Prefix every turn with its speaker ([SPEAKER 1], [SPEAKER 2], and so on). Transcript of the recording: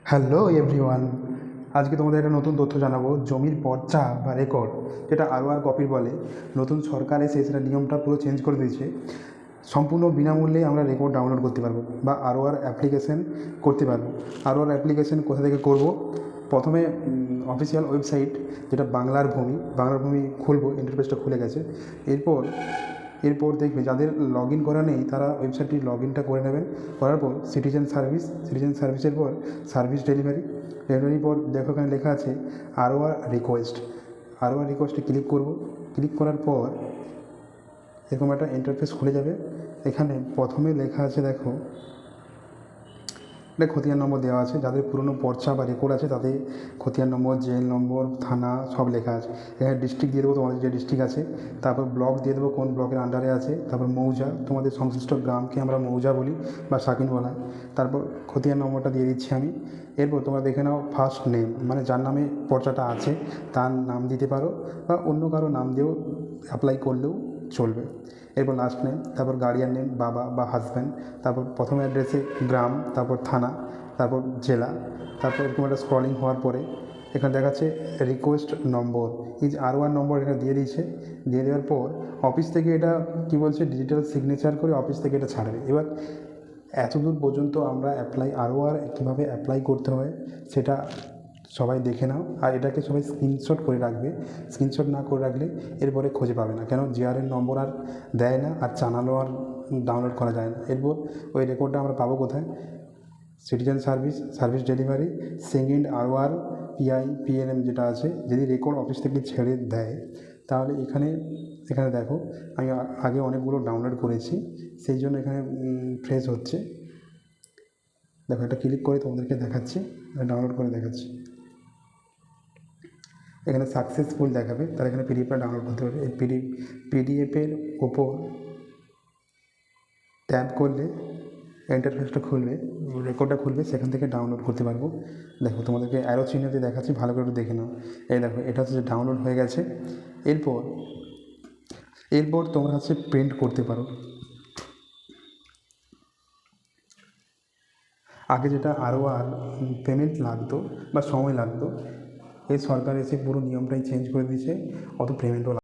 [SPEAKER 1] Hello everyone, আজকে তোমাদের একটা নতুন তথ্য জানাবো। জমির পর্চা বা রেকর্ড, যেটা আরওআর কপি বলে, নতুন সরকার এসে সেটা নিয়মটা পুরো চেঞ্জ করে দিয়েছে। সম্পূর্ণ বিনামূল্যে আমরা রেকর্ড ডাউনলোড করতে পারবো বা আরওআর অ্যাপ্লিকেশন করতে পারবো। আরওআর অ্যাপ্লিকেশন কোথা থেকে করব? প্রথমে অফিসিয়াল ওয়েবসাইট, যেটা বাংলার ভূমি খুলবো। ইন্টারফেসটা খুলে গেছে। এরপর এরপর দেখবে যাদের লগ ইন করা নেই তারা ওয়েবসাইটটি লগ ইনটা করে নেবেন। করার পর সিটিজেন সার্ভিসের পর সার্ভিস ডেলিভারির পর দেখো এখানে লেখা আছে আরওআর রিকোয়েস্টে ক্লিক করব। ক্লিক করার পর এরকম একটা ইন্টারফেস খুলে যাবে। এখানে প্রথমে লেখা আছে, দেখো এটা খতিয়ান নম্বর দেওয়া আছে। যাদের পুরনো পর্চা বা রেকর্ড আছে তাদের খতিয়ান নম্বর, জেল নম্বর, থানা সব লেখা আছে। এখানে ডিস্ট্রিক্ট দিয়ে দেবো, তোমাদের যে ডিস্ট্রিক্ট আছে। তারপর ব্লক দিয়ে দেবো, কোন ব্লকের আন্ডারে আছে। তারপর মৌজা, তোমাদের সংশ্লিষ্ট গ্রামকে আমরা মৌজা বলি বা সাকিন বলা হয়। তারপর খতিয়ান নম্বরটা দিয়ে দিচ্ছি আমি। এরপর তোমরা দেখে নাও ফার্স্ট নেম, মানে যার নামে পর্চাটা আছে তার নাম দিতে পারো বা অন্য কারো নাম দিয়েও অ্যাপ্লাই করলেও চলবে। এরপর লাস্ট নেম, তারপর গার্ডিয়ান নেম, বাবা বা হাজব্যান্ড, তারপর প্রথম অ্যাড্রেসে গ্রাম, তারপর থানা, তারপর জেলা। তারপর এরকম একটা স্ক্রলিং হওয়ার পরে এখানে দেখাচ্ছে রিকোয়েস্ট নম্বর, এই যে আরওআর নম্বর এখানে দিয়ে দিয়েছে। দিয়ে দেওয়ার পর অফিস থেকে এটা কী বলছে, ডিজিটাল সিগনেচার করে অফিস থেকে এটা ছাড়বে। এবার এতদূর পর্যন্ত আমরা আরওআর কীভাবে অ্যাপ্লাই করতে হয় সেটা সবাই দেখে নাও। আর এটাকে সবাই স্ক্রিনশট করে রাখবে। স্ক্রিনশট না করে রাখলে এরপরে খুঁজে পাবে না, কেন জিআরএন নম্বর আর দেয় না, আর চানালো আর ডাউনলোড করা যায় না। এরপর ওই রেকর্ডটা আমরা পাবো কোথায়? Citizen service delivery, second আরওআর PNM যেটা আছে। যদি রেকর্ড অফিস থেকে ছেড়ে দেয় তাহলে এখানে দেখো আমি আগে অনেকগুলো ডাউনলোড করেছি, সেই জন্য এখানে ফ্রেশ হচ্ছে। দেখো এটা ক্লিক করে তোমাদেরকে দেখাচ্ছি, ডাউনলোড করে দেখাচ্ছি। এখানে সাকসেসফুল দেখাবে, তাহলে এখানে পিডিএফটা ডাউনলোড করতে হবে। এই পিডিএফের ওপর ট্যাপ করলে ইন্টারফেসটা খুলবে, রেকর্ডটা খুলবে, সেখান থেকে ডাউনলোড করতে পারবো। দেখো তোমাদেরকে অ্যারো চিহ্ন দিয়ে দেখাচ্ছি, ভালো করে একটু দেখে নাও। এই দেখো এটা হচ্ছে ডাউনলোড হয়ে গেছে। এরপর তোমরা হচ্ছে প্রিন্ট করতে পারো। আগে যেটা আরওআর পেমেন্ট লাগতো বা সময় লাগতো, এই সরকার এসে পুরো নিয়মটাই চেঞ্জ করে দিয়েছে, অত পেমেন্টও